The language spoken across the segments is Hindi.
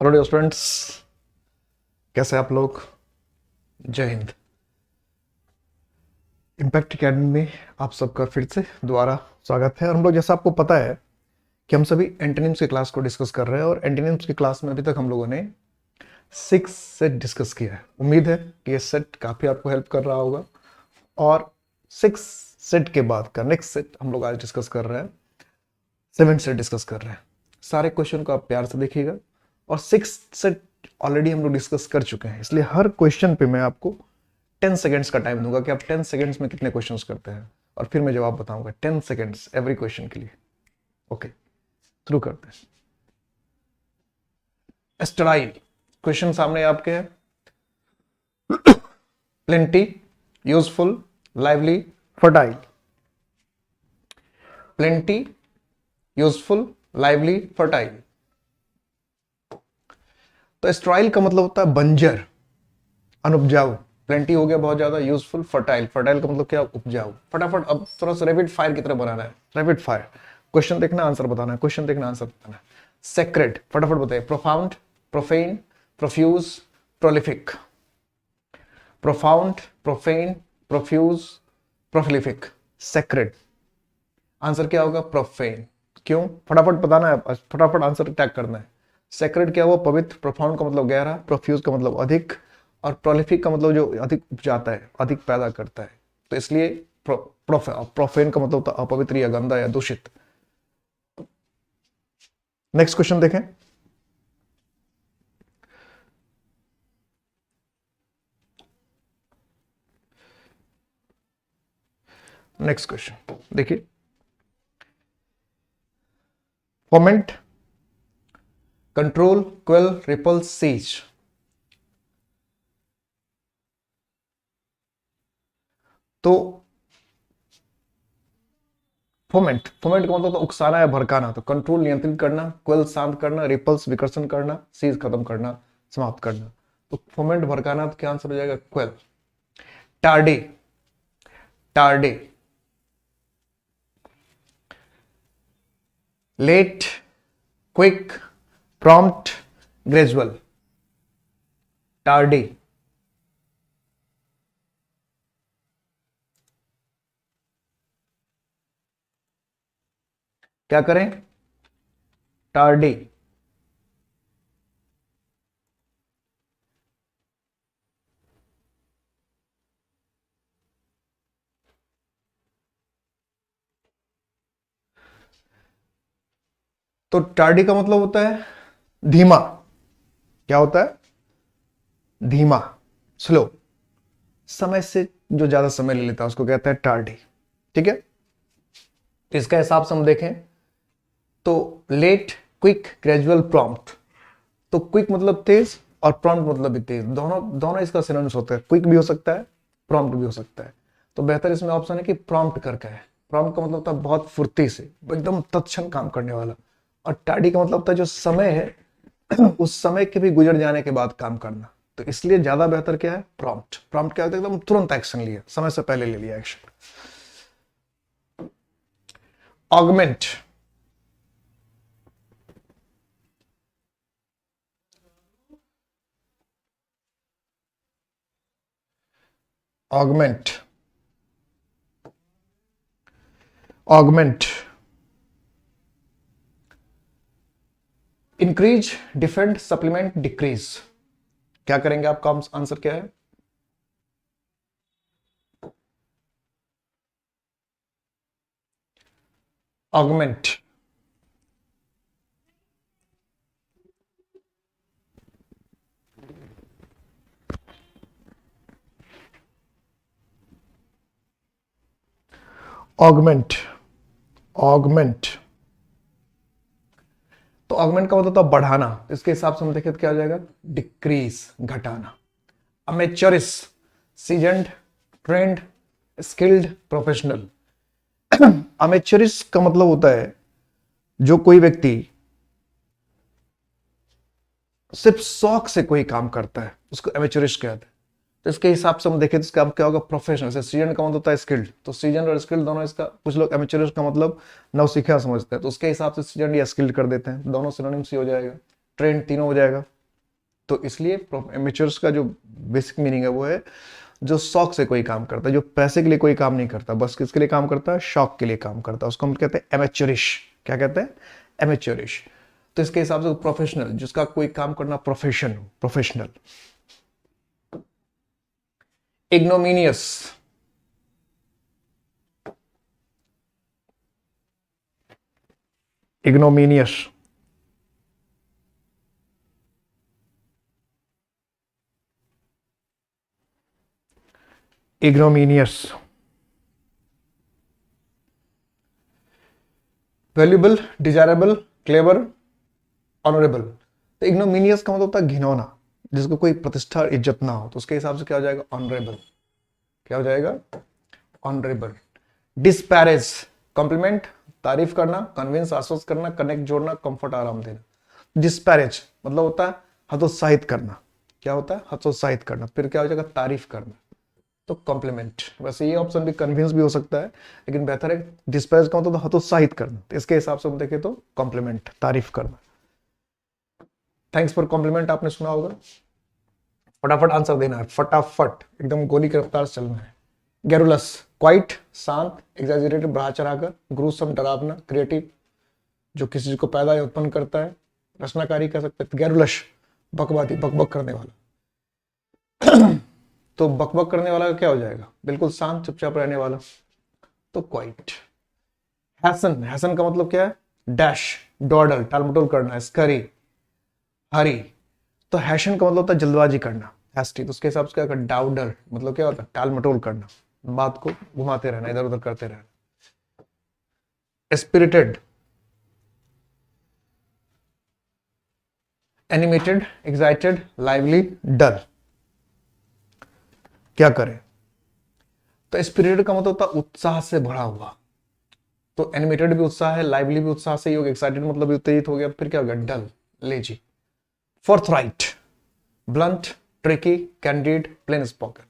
हेलो डियर स्टूडेंट्स, कैसे हैं आप लोग। जय हिंद। इम्पैक्ट एकेडमी में आप सबका फिर से दोबारा स्वागत है। और हम लोग, जैसा आपको पता है कि हम सभी एंटोनिम्स की क्लास को डिस्कस कर रहे हैं, और एंटोनिम्स की क्लास में अभी तक हम लोगों ने 6 सेट डिस्कस किया है। उम्मीद है कि ये सेट काफ़ी आपको हेल्प कर रहा होगा। और 6 सेट के बाद का नेक्स्ट सेट हम लोग आज डिस्कस कर रहे हैं, 7 सेट डिस्कस कर रहे हैं। सारे क्वेश्चन को आप प्यार से देखिएगा। और 6 सेट ऑलरेडी हम लोग डिस्कस कर चुके हैं, इसलिए हर क्वेश्चन पे मैं आपको 10 सेकेंड्स का टाइम दूंगा कि आप 10 सेकेंड्स में कितने क्वेश्चंस करते हैं, और फिर मैं जवाब बताऊंगा 10 सेकेंड्स एवरी क्वेश्चन के लिए। ओके, शुरू करते हैं। स्टेराइल क्वेश्चन सामने आपके है। Plenty, useful, lively, fertile. Plenty, useful, lively, fertile. तो स्टेराइल का मतलब होता है बंजर, अनुपजाऊ। प्लेंटी हो गया बहुत ज्यादा, यूजफुल, फर्टाइल। फर्टाइल का मतलब क्या? उपजाऊ। फटाफट अब थोड़ा सा रैपिड फायर की तरह बनाना है। रैपिड फायर, क्वेश्चन देखना, आंसर बताना है, क्वेश्चन देखना, आंसर बताना है। सेक्रेड, फटाफट बताइए। Profound, profane, profuse, prolific. Profound, profane, profuse, prolific. Sacred, answer क्या होगा? प्रोफेन। क्यों? फटाफट बताना है, फटाफट आंसर टैग करना है। सेक्रेड क्या हुआ? पवित्र। प्रोफाउंड का मतलब गहरा, प्रोफ्यूज का मतलब अधिक, और प्रोलिफिक का मतलब जो अधिक उपजाता है, अधिक पैदा करता है। तो इसलिए प्रोफेन का मतलब होता है अपवित्र या गंदा या दूषित। नेक्स्ट क्वेश्चन देखें। नेक्स्ट क्वेश्चन देखिए। Foment, control, quail, ripples, seize. तो फोमेंट का मतलब उकसाना या भड़काना। तो कंट्रोल नियंत्रित करना, क्वेल शांत करना, रिपल्स विकर्षण करना, सीज खत्म करना, समाप्त करना। तो फोमेंट भड़काना, तो क्या आंसर हो जाएगा? Quell. Tardy, tardy. Late, quick, prompt, gradual. Tardy, क्या करें? टार्डी। तो टार्डी का मतलब होता है धीमा। क्या होता है? धीमा, स्लो। समय से जो ज्यादा समय ले लेता है उसको कहते हैं टार्डी। ठीक है, तो इसका हिसाब से हम देखें तो लेट, क्विक, ग्रेजुअल, प्रॉम्प्ट। तो क्विक मतलब तेज, और प्रॉम्प्ट मतलब भी तेज। दोनों दोनों इसका सिनोनिम्स होता है। क्विक भी हो सकता है, प्रॉम्प्ट भी हो सकता है। तो बेहतर इसमें ऑप्शन है कि प्रॉम्प्ट करके है। प्रॉम्प्ट का मतलब होता है बहुत फुर्ती से, एकदम तत्क्षण काम करने वाला। और टार्डी का मतलब होता है जो समय है उस समय के भी गुजर जाने के बाद काम करना। तो इसलिए ज्यादा बेहतर क्या है? प्रॉम्प्ट। प्रॉम्प्ट क्या होता है? एकदम तुरंत एक्शन लिया, समय से पहले ले लिया action. Augment, augment, augment. Increase, defend, supplement, decrease. क्या करेंगे? आपका आंसर क्या है? ऑगमेंट। Augment, augment. तो ऑगमेंट का मतलब था बढ़ाना। इसके हिसाब से हम देखें तो क्या हो जाएगा? डिक्रीज, घटाना। अमेचरिस, सीजन्ड, ट्रेंड, स्किल्ड, प्रोफेशनल। अमेचरिस का मतलब होता है जो कोई व्यक्ति सिर्फ शौक से कोई काम करता है उसको अमेचरिस्ट कहते हैं। तो इसके हिसाब से हम देखें तो इसका क्या होगा? प्रोफेशनल। जैसे सीजन का मतलब होता है स्किल्ड, तो सीजन और स्किल्ड दोनों, इसका कुछ लोग अमेचरिस्ट का मतलब नौसिखिया समझते हैं, तो उसके हिसाब से सीजन या स्किल्ड कर देते हैं। दोनों सिनोनिम्स ही हो जाएगा। ट्रेंड तीनों हो जाएगा। तो इसलिए एमेच्योर्स का जो बेसिक मीनिंग है वो है जो शौक से कोई काम करता है, जो पैसे के लिए कोई काम नहीं करता, बस किसके लिए काम करता है, शौक के लिए काम करता है, उसको हम कहते हैं एमेच्योरिश। क्या कहते हैं, एमेच्योरिश। तो इसके हिसाब से प्रोफेशनल, जिसका कोई काम करना प्रोफेशन हो, professional. Ignominious, ignominious, ignominious. Valuable, desirable, clever, honourable. तो इग्नोमिनियस का मतलब होता है घिनौना, जिसको कोई प्रतिष्ठा और इज्जत ना हो, तो उसके हिसाब से क्या हो जाएगा, ऑनरेबल। क्या हो जाएगा, ऑनरेबल। डिस्पैरेज, कॉम्प्लीमेंट, तारीफ करना, कन्विंस, आश्वस्त करना, कनेक्ट, जोड़ना, कंफर्ट, आराम देना। डिस्पैरेज मतलब होता है हतोत्साहित करना। क्या होता है, हतोत्साहित करना। फिर क्या हो जाएगा, तारीफ करना, तो कॉम्प्लीमेंट। वैसे ये ऑप्शन भी कन्विंस भी हो सकता है, लेकिन बेहतर है डिस्पैरेज का मतलब हतोत्साहित करना, तो इसके हिसाब से हम देखें तो कॉम्प्लीमेंट, तारीफ करना। थैंक्स फॉर कॉम्प्लीमेंट आपने सुना होगा। फटाफट आंसर देना है, फटाफट, एकदम गोली की रफ्तार से चलना है। गैरुलस, क्वाइट, शांत, एग्जैजरेटेड, बढ़ा चढ़ाकर। ग्रूसम, डरावना। क्रिएटिव, जो किसी चीज को पैदा या उत्पन्न करता है। रचनाकारी कह सकते हैं। गैरुलस, बकवादी, बकबक करने वाला। तो बकबक करने वाला का क्या हो जाएगा, बिल्कुल शांत चुपचाप रहने वाला, तो क्वाइट। हैसन, हैसन का मतलब क्या है, डैश, डॉडल, टालमटोल करना। स्करी, हरी। तो हैशन का मतलब होता है जल्दबाजी करना, हैस्टी। तो उसके हिसाब से क्या होगा, डाउडर, मतलब क्या होता है, टालमटोल करना, बात को घुमाते रहना, इधर उधर करते रहना। स्पिरिटेड, एनिमेटेड, एक्साइटेड, लाइवली, डल। क्या करें, तो स्पिरिटेड का मतलब होता है उत्साह से भरा हुआ, तो एनिमेटेड भी उत्साह है, लाइवली भी उत्साह से ही होगा, एक्साइटेड मतलब उत्तेजित हो गया। फिर क्या हो गया, dull, lazy. Forthright, blunt, tricky, candid, plain spoken.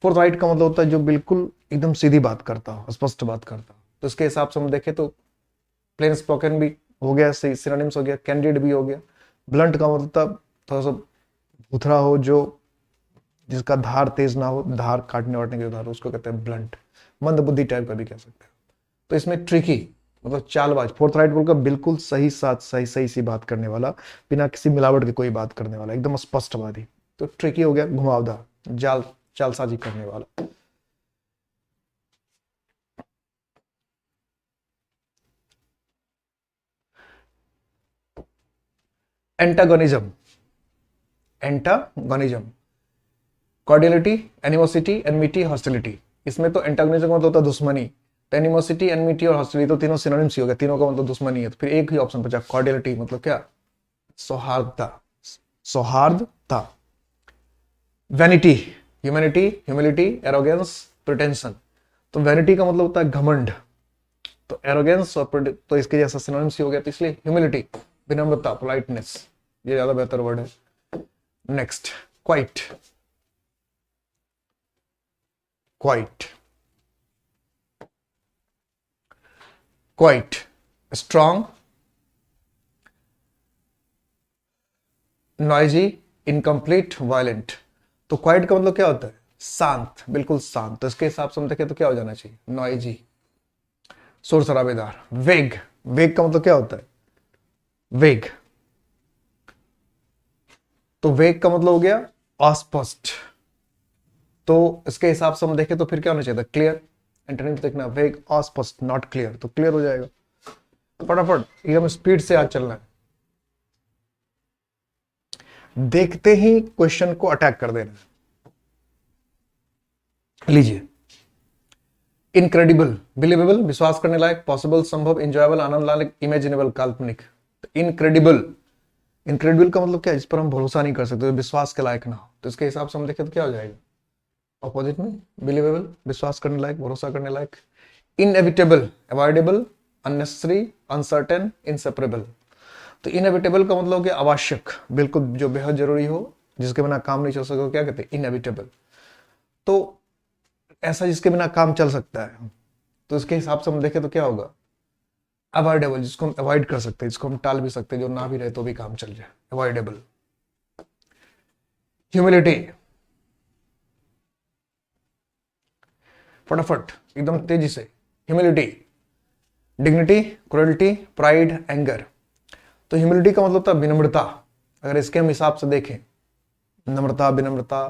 Forthright का मतलब होता है जो बिल्कुल एकदम सीधी बात करता हो, स्पष्ट बात करता हो, तो इसके हिसाब से हम देखें तो प्लेन स्पोकन भी हो गया, सही सिनोनिम्स हो गया, कैंडिड भी हो गया। ब्लंट का मतलब थोड़ा सा भुथरा हो, जो जिसका धार तेज ना हो, धार काटने वाटने के धार, उसको कहते हैं ब्लंट। मंद बुद्धि टाइप का भी कह सकते हैं। तो इसमें ट्रिकी मतलब चालबाज। फोर्थराइट बोलकर बिल्कुल सही साथ सही सही सी बात करने वाला, बिना किसी मिलावट के कोई बात करने वाला, एकदम स्पष्टवादी। तो ट्रिकी हो गया घुमावदार, जालसाजी करने वाला। Antagonism, antagonism, cordiality, animosity, enmity, hostility. इसमें तो एंटागोनिज्म मतलब होता है दुश्मनी, तो एनिमोसिटी, एनमिटी और हॉस्टिलिटी तो तीनों सिनोनिम्स ही हो गए, तीनों का मतलब दुश्मनी है। तो फिर एक ही ऑप्शन बचा, कॉर्डियलिटी, मतलब क्या, सौहार्दता, सौहार्दता। Vanity, humanity, humility, arrogance, pretension. तो वैनिटी का मतलब होता है घमंड, तो एरोगेंस और तो इसके जैसा सिनोनिम्स ही हो गया, तो इसलिए ह्यूमिलिटी, विनम्रता, पोलाइटनेस, ये ज्यादा बेहतर वर्ड है। Next, quite, quite, quite, strong, noisy, incomplete, violent. तो क्वाइट का मतलब क्या होता है, शांत, बिल्कुल शांत। तो इसके हिसाब से हम देखें तो क्या हो जाना चाहिए, नॉइजी, शोर शराबेदार। वेग, वेग का मतलब क्या होता है, वेग, तो वेग का मतलब हो गया अस्पष्ट। तो इसके हिसाब से हम देखें तो फिर क्या होना चाहिए था, क्लियर। एंटोनिम्स देखना, वेग, अस्पष्ट, नॉट क्लियर, तो क्लियर हो जाएगा। फटाफट एकदम स्पीड से आज चलना है, देखते ही क्वेश्चन को अटैक कर देना है। लीजिए, इनक्रेडिबल, बिलीवेबल, विश्वास करने लायक, पॉसिबल, संभव, इंजॉयबल, आनंद लायक, इमेजिनेबल, काल्पनिक। तो इनक्रेडिबल, इनक्रेडिबल का मतलब क्या है, जिस पर हम भरोसा नहीं कर सकते, विश्वास के लायक ना हो, तो इसके हिसाब से हम देखें तो क्या हो जाएगा, ऑपोजिट में, बिलीवेबल, विश्वास करने लायक, भरोसा करने लायक। Inevitable, avoidable, unnecessary, uncertain, inseparable. तो इनएविटेबल का मतलब हो गया आवश्यक, बिल्कुल जो बेहद जरूरी हो, जिसके बिना काम नहीं चल सके, क्या कहते हैं, इनएविटेबल। तो ऐसा जिसके बिना काम चल सकता है, तो इसके हिसाब से हम देखें तो क्या होगा, अवॉइडेबल, जिसको हम अवॉइड कर सकते हैं, जिसको हम टाल भी सकते हैं, जो ना भी रहे तो भी काम चल जाए, अवॉइडेबल। ह्यूमिलिटी, फटाफट एकदम तेजी से, humility. Dignity, cruelty, pride, anger. तो ह्यूमिलिटी का मतलब था विनम्रता। अगर इसके हम हिसाब से देखें, नम्रता, विनम्रता,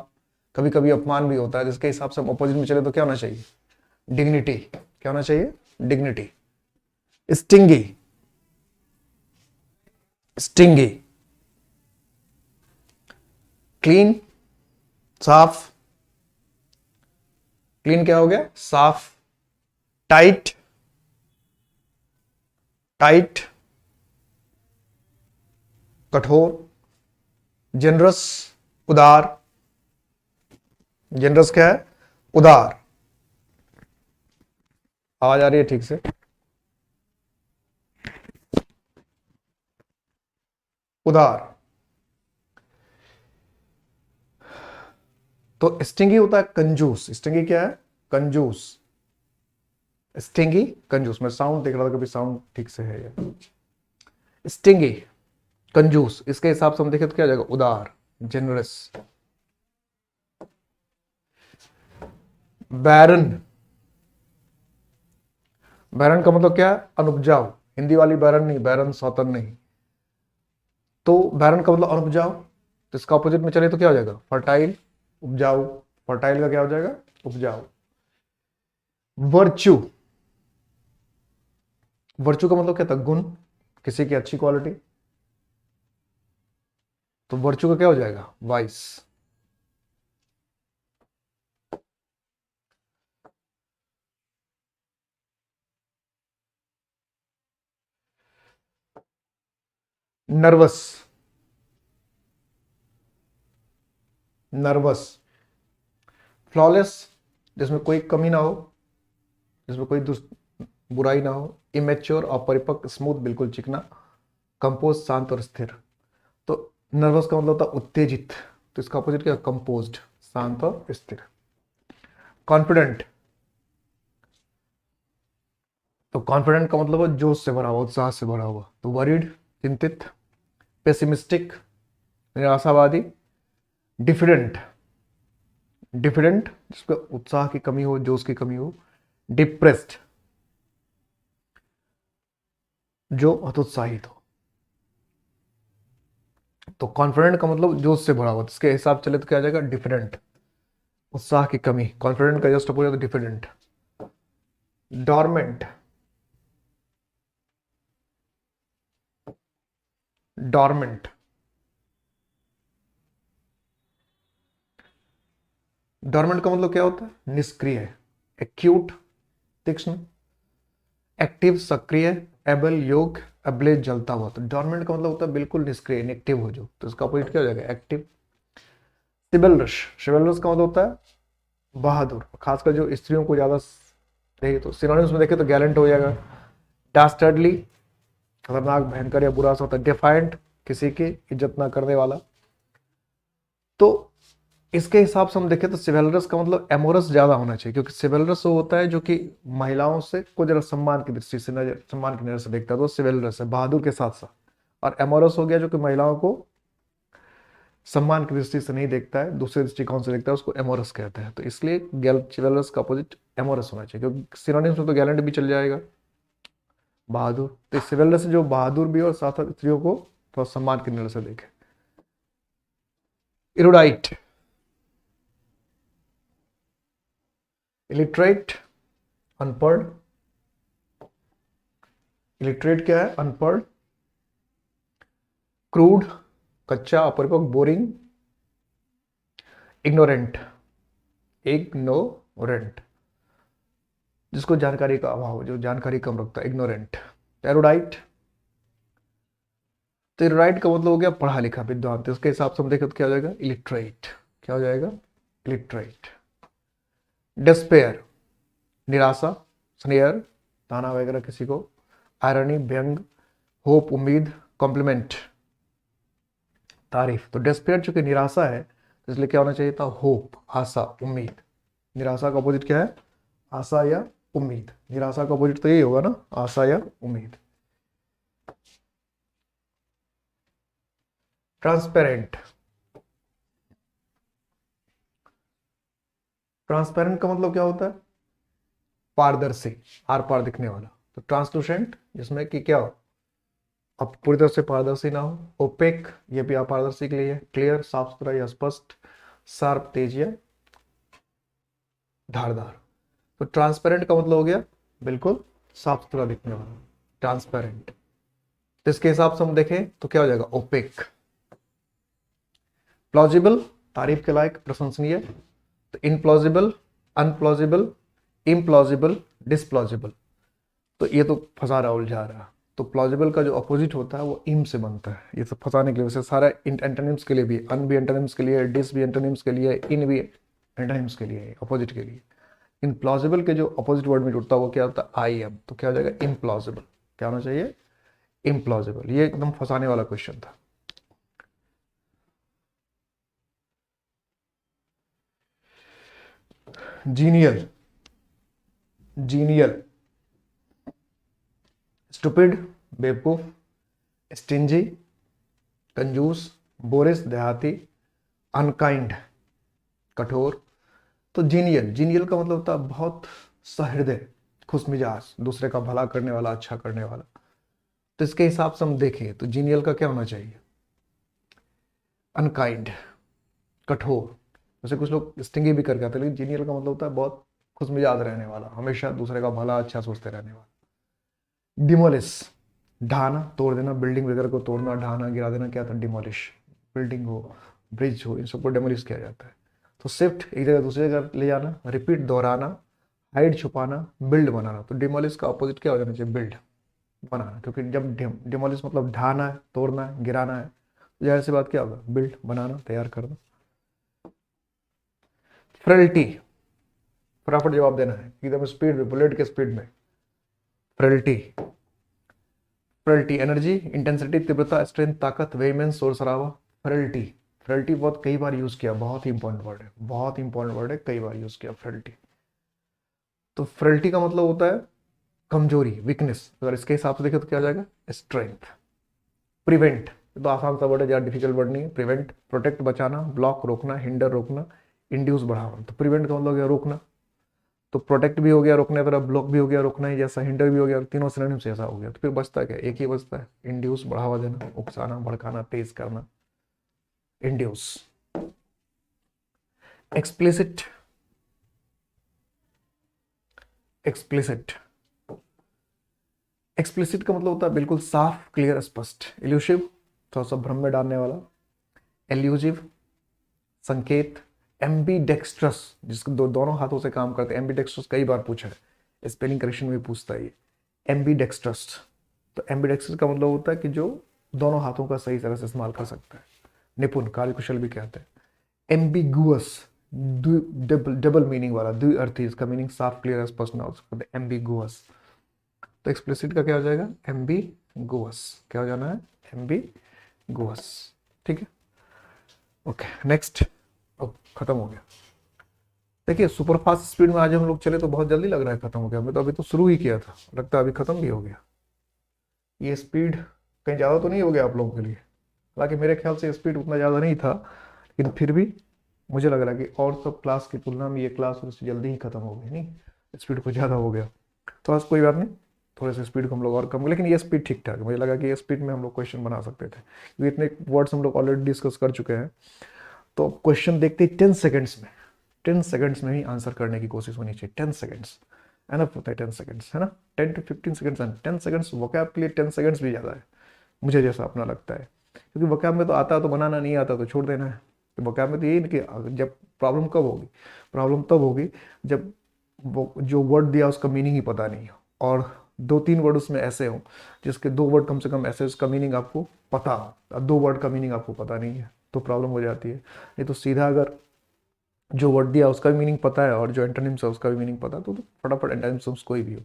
कभी कभी अपमान भी होता है, जिसके हिसाब से हम अपोजिट में चले तो क्या होना चाहिए? डिग्निटी। क्या होना चाहिए? डिग्निटी। Stingy, stingy. क्लीन, साफ। क्लीन क्या हो गया? साफ। टाइट, टाइट, कठोर। जेनरस, उदार। जेनरस क्या है? उदार। आवाज आ रही है ठीक से? उदार। तो स्टिंगी होता है कंजूस। स्टिंगी क्या है? कंजूस। स्टिंगी, कंजूस। मैं साउंड देख रहा था, कभी साउंड ठीक से है या? स्टिंगी, कंजूस। इसके हिसाब से हम देखें तो क्या हो जाएगा? उदार, जेनरस। बैरन, बैरन का मतलब क्या है? अनुपजाऊ। हिंदी वाली बैरन नहीं, बैरन सौतन नहीं। तो बैरन का मतलब अनुपजाऊ, तो इसका ऑपोजिट में चले तो क्या हो जाएगा? फर्टाइल, उपजाऊ। फर्टाइल का क्या हो जाएगा? उपजाऊ। वर्च्यू, वर्च्यू का मतलब क्या था? गुण, किसी की अच्छी क्वालिटी। तो वर्च्यू का क्या हो जाएगा? वाइस। Nervous, nervous. फ्लॉलेस, जिसमें कोई कमी ना हो, जिसमें कोई बुराई ना हो। इमेच्योर, अपरिपक्व। स्मूथ, बिल्कुल चिकना। कंपोज, शांत और स्थिर। तो नर्वस का मतलब था उत्तेजित, तो इसका अपोजिट क्या? कंपोज्ड, शांत और स्थिर। कॉन्फिडेंट, तो कॉन्फिडेंट का मतलब है जोश से भरा हुआ, उत्साह से भरा हुआ। तो वरीड, चिंतित। पेसिमिस्टिक, निराशावादी। डिफिडेंट, डिफिडेंट जिसका उत्साह की कमी हो, जोश की कमी हो। डिप्रेस्ड, जो हतोत्साहित हो। तो कॉन्फिडेंट का मतलब जोश से भरा हुआ, इसके हिसाब चले तो क्या आ जाएगा? डिफिडेंट, उत्साह की कमी। कॉन्फिडेंट का just opposite diffident. Dormant, dormant. Dormant का मतलब क्या होता है? निष्क्रिय। एक्यूट, तीक्ष्ण। एक्टिव, सक्रिय। एबल, योग्य। अब्लेज, जलता हुआ। तो डॉर्मेंट का मतलब होता है बिल्कुल निष्क्रिय, इनएक्टिव हो जो, तो इसका अपोजिट क्या हो जाएगा? एक्टिव। सिबलरश, सिबलरश का मतलब होता है बहादुर, खासकर जो स्त्रियों को ज्यादा चाहिए। तो सिनोनिम्स में देखें तो गैलेंट हो जाएगा। डास्टर्डली, खतरनाक, भयंकर या बुरा सा होता है। डिफाइंट, किसी की इज्जत ना करने वाला। तो इसके हिसाब से हम देखें तो सिवेलरस का मतलब एमोरस ज्यादा होना चाहिए, क्योंकि सिवेलरस वो होता है जो कि महिलाओं से को जरा सम्मान की दृष्टि से, नजर, सम्मान की नजर से देखता है, तो सिवेलरस है बहादुर के साथ साथ। और एमोरस हो गया जो कि महिलाओं को सम्मान की दृष्टि से नहीं देखता है, दूसरे दृष्टिकोण से देखता है, उसको एमोरस कहते हैं। तो इसलिए सिवेलरस का अपोजिट एमोरस होना चाहिए, क्योंकि सिनोनिम्स में तो गैलेंट भी चल जाएगा, बहादुर। तो सिवेलरस से जो बहादुर भी और साथ साथ स्त्रियों को थोड़ा सम्मान की नजर से देखे। इरोडाइट, इलिटरेट, अनपढ़। इलिटरेट क्या है? अनपढ़। क्रूड, कच्चा, अपरिपक्व, बोरिंग। इग्नोरेंट, इग्नोरेंट जिसको जानकारी का अभाव, जो जानकारी कम रखता है, इग्नोरेंट। एरोडाइट, तो एरोडाइट का मतलब हो गया पढ़ा लिखा, विद्वान। तो उसके हिसाब से हम देखें तो क्या हो जाएगा? इलिटरेट। क्या हो जाएगा? इलिटरेट। डिस्पेयर, निराशा। स्नेयर, ताना वगैरह किसी को। आयरनी, व्यंग। होप, उम्मीद। कॉम्प्लीमेंट, तारीफ। तो डिस्पेयर चूंकि निराशा है, तो इसलिए क्या होना चाहिए था? होप, आशा, उम्मीद। निराशा का अपोजिट क्या है? आशा या उम्मीद। निराशा का अपोजिट तो यही होगा ना, आशा या उम्मीद। ट्रांसपेरेंट, ट्रांसपेरेंट का मतलब क्या होता है? पारदर्शी, आर पार दिखने वाला। तो ट्रांसलूसेंट जिसमें कि क्या हो, अब पूरी तरह से पारदर्शी ना हो। ओपेक, ये भी अपारदर्शी के लिए है। क्लियर, साफ सुथरा या स्पष्ट। शार्प, तेज या धारदार। तो ट्रांसपेरेंट का मतलब हो गया बिल्कुल साफ सुथरा दिखने वाला, ट्रांसपेरेंट। तो इसके हिसाब से हम देखें तो क्या हो जाएगा? ओपेक। प्लॉजिबल, तारीफ के लायक, प्रशंसनीय। तो इनप्लॉजिबल, अनप्लॉजिबल, इम्प्लॉजिबल, डिसप्लॉजिबल। तो ये तो फंसा रहा, उलझा रहा। तो प्लॉजिबल का जो अपोजिट होता है वो इम से बनता है। ये सब फंसाने के लिए, वैसे सारा एंटोनिम्स के लिए भी, अन भी एंटोनिम्स के लिए, डिस भी एंटोनिम्स के लिए, इन भी एंटोनिम्स के लिए, अपोजिट के लिए। इन प्लॉजिबल के जो अपोजिट वर्ड में जुड़ता है वो क्या होता है? I am. तो क्या हो जाएगा? इम्प्लॉजिबल। क्या होना चाहिए? इम्प्लॉजिबल। ये एकदम फंसाने वाला क्वेश्चन था। जीनियल, जीनियल, स्टूपिड, बेवकूफ। स्टिंजी, कंजूस। बोरिस, देहाती। अनकाइंड, कठोर। तो जीनियल, जीनियल का मतलब होता है बहुत सहृदय, खुशमिजाज, दूसरे का भला करने वाला, अच्छा करने वाला। तो इसके हिसाब से हम देखें तो जीनियल का क्या होना चाहिए? अनकाइंड, कठोर। जैसे कुछ लोग स्टिंगी भी करके आते हैं, लेकिन जीनियल का मतलब होता है बहुत खुशमिजाज रहने वाला, हमेशा दूसरे का भला अच्छा सोचते रहने वाला। डिमोलिश, ढाना, तोड़ देना, बिल्डिंग वगैरह को तोड़ना, ढाना, गिरा देना, क्या था? डिमोलिश। बिल्डिंग हो, ब्रिज हो, इन सबको डिमोलिश किया जाता है। तो शिफ्ट, एक जगह दूसरी जगह ले जाना। रिपीट, दोहराना। हाइड, छुपाना। बिल्ड, बनाना। तो डिमोलिश का अपोजिट क्या हो जाना चाहिए? बिल्ड, बनाना। क्योंकि जब डिमोलिश मतलब ढाना है, तोड़ना है, गिराना है, तो जाहिर सी बात क्या होगा? बिल्ड, बनाना, तैयार करना। फ्रलिटी, फटाफट जवाब देना है एकदम स्पीड में, बुलेट के स्पीड में। फ्रलिटी, फ्रलिटी, एनर्जी, इंटेंसिटी, तीव्रता, स्ट्रेंथ, ताकत, वेमेंस, शोर शराबा। फ्रलिटी, फ्रलिटी बहुत कई बार यूज किया, बहुत ही इंपॉर्टेंट वर्ड है, बहुत इंपॉर्टेंट वर्ड है, कई बार यूज किया फ्रलिटी। तो फ्रलिटी का मतलब होता है कमजोरी, वीकनेस। अगर इसके हिसाब से देखें तो क्या हो जाएगा? स्ट्रेंथ। प्रिवेंट, तो आसान सा वर्ड है, ज्यादा डिफिकल्ट वर्ड नहीं है। प्रिवेंट, प्रोटेक्ट, बचाना। ब्लॉक, रोकना। हिंडर, रोकना। इंड्यूस, बढ़ावा। तो प्रिवेंट का मतलब हो गया रोकना। तो प्रोटेक्ट भी हो गया रोकने तरह, ब्लॉक भी हो गया रोकना ही जैसा, हिंडर भी हो गया, तीनों सिनोनिम से ऐसा हो गया। तो फिर बचता क्या? एक ही बचता है, इंड्यूस, बढ़ावा देना, उकसाना, भड़काना, तेज करना। इंड्यूस। एक्सप्लिसिट, एक्सप्लिसिट, एक्सप्लिसिट का मतलब होता है बिल्कुल साफ, क्लियर, स्पष्ट। इल्यूसिव, थोड़ा सा भ्रम में डालने वाला। एल्यूजिव, संकेत। एम्बीडेक्स्ट्रस, जिसको दोनों हाथों से काम करते हैं। एम्बीडेक्स्ट्रस कई बार पूछा है, स्पेलिंग करेक्शन में पूछता है ये। एम्बीडेक्स्ट्रस, तो एम्बीडेक्स्ट्रस का मतलब होता है कि जो दोनों हाथों का सही तरह से इस्तेमाल कर सकता है। निपुण, कार्यकुशल भी कहते हैं। एम्बिगुअस, डबल डबल मीनिंग वाला, द्विअर्थी, इसका मीनिंग साफ, क्लियर, स्पष्ट ना हो सकता। एम्बिगुअस। तो एक्सप्लिसिट का क्या हो जाएगा? एम्बिगुअस। क्या हो जाना है? एम्बिगुअस। ठीक है, ओके नेक्स्ट। अब खत्म हो गया। देखिए सुपर फास्ट स्पीड में आज हम लोग चले तो बहुत जल्दी लग रहा है खत्म हो गया, मैं तो अभी तो शुरू ही किया था, लगता है अभी खत्म भी हो गया। ये स्पीड कहीं ज़्यादा तो नहीं हो गया आप लोगों के लिए? हालांकि मेरे ख्याल से स्पीड उतना ज़्यादा नहीं था, लेकिन फिर भी मुझे लग रहा है कि और सब क्लास की तुलना में ये क्लास उससे जल्दी ही खत्म हो गई, नहीं स्पीड कुछ ज़्यादा हो गया। तो आज कोई बात नहीं, थोड़े से स्पीड को हम लोग और कम, लेकिन ये स्पीड ठीक ठाक, मुझे लगा कि ये स्पीड में हम लोग क्वेश्चन बना सकते थे, क्योंकि इतने वर्ड्स हम लोग ऑलरेडी डिस्कस कर चुके हैं। तो क्वेश्चन देखते ही 10 सेकेंड्स में, 10 सेकेंड्स में ही आंसर करने की कोशिश होनी चाहिए। 10 सेकेंड्स एनफ होता है, 10 सेकेंड्स है ना, 10 to 15 seconds and 10 seconds vocab के लिए 10 सेकेंड्स भी ज़्यादा है, मुझे जैसा अपना लगता है। क्योंकि वोकैब में तो आता है तो बनाना, नहीं आता तो छोड़ देना है। तो वोकैब में तो यही नहीं कि जब प्रॉब्लम कब होगी, प्रॉब्लम तब होगी जब वो जो वर्ड दिया उसका मीनिंग ही पता नहीं हो, और 2-3 वर्ड उसमें ऐसे हो जिसके 2 वर्ड कम से कम ऐसे उसका मीनिंग आपको पता हो, अब 2 वर्ड का मीनिंग आपको पता नहीं है तो प्रॉब्लम हो जाती है। नहीं तो सीधा अगर जो वर्ड दिया उसका भी मीनिंग पता है और जो एंटोनिम्स है उसका भी मीनिंग पता है तो फटाफट एंटोनिम्स कोई भी हो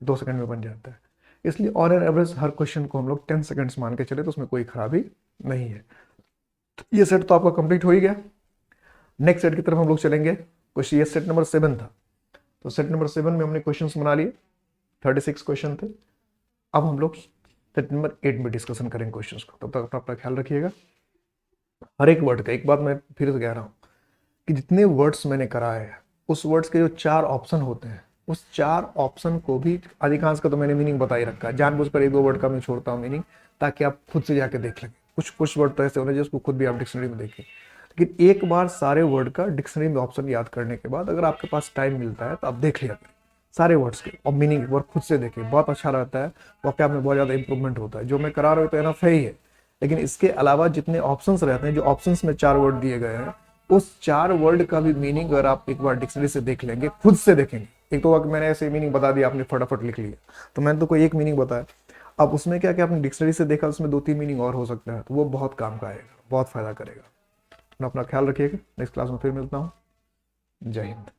2 सेकंड में बन जाता है। इसलिए on an average her question को हम लोग 10 सेकंड्स मान के चले तो उसमें कोई खराबी नहीं है। तो ये सेट तो आपका कंप्लीट हो ही गया। नेक्स्ट सेट की तरफ हम लोग चलेंगे। क्वेश्चन ये सेट नंबर 7 था, तो सेट नंबर 7 में हमने क्वेश्चन बना लिए, 36 क्वेश्चन थे। अब हम लोग सेट नंबर 8 में डिस्कशन करेंगे क्वेश्चंस को। तब तक अपना ख्याल रखिएगा। हर एक वर्ड का एक बात मैं फिर से कह रहा हूँ कि जितने वर्ड्स मैंने कराए हैं उस वर्ड्स के जो 4 ऑप्शन होते हैं, उस 4 ऑप्शन को भी, अधिकांश का तो मैंने मीनिंग बता ही रखा है, जानबूझकर 1-2 वर्ड का मैं छोड़ता हूँ मीनिंग, ताकि आप खुद से जाके देख लेंगे। कुछ कुछ वर्ड तो ऐसे होने जिसको खुद भी आप डिक्शनरी में देखें। लेकिन एक बार सारे वर्ड का डिक्शनरी में ऑप्शन याद करने के बाद अगर आपके पास टाइम मिलता है तो आप देख लिया करें सारे वर्ड्स के, और मीनिंग एक बार खुद से देखें, बहुत अच्छा रहता है, वाकई में बहुत ज़्यादा इंप्रूवमेंट होता है। जो मैं करा रहा हूँ तो एनफ है ही है, लेकिन इसके अलावा जितने ऑप्शंस रहते हैं, जो ऑप्शंस में 4 वर्ड दिए गए हैं, उस 4 वर्ड का भी मीनिंग अगर आप एक बार डिक्शनरी से देख लेंगे, खुद से देखेंगे, एक तो वक्त मैंने ऐसे मीनिंग बता दिया, आपने फटाफट लिख लिया, तो मैंने तो कोई एक मीनिंग बताया, अब उसमें क्या क्या आपने डिक्शनरी से देखा, उसमें 2-3 मीनिंग और हो सकता है, तो वो बहुत काम का आएगा, बहुत फायदा करेगा। अपना ख्याल रखिएगा, नेक्स्ट क्लास में फिर मिलता हूँ। जय हिंद।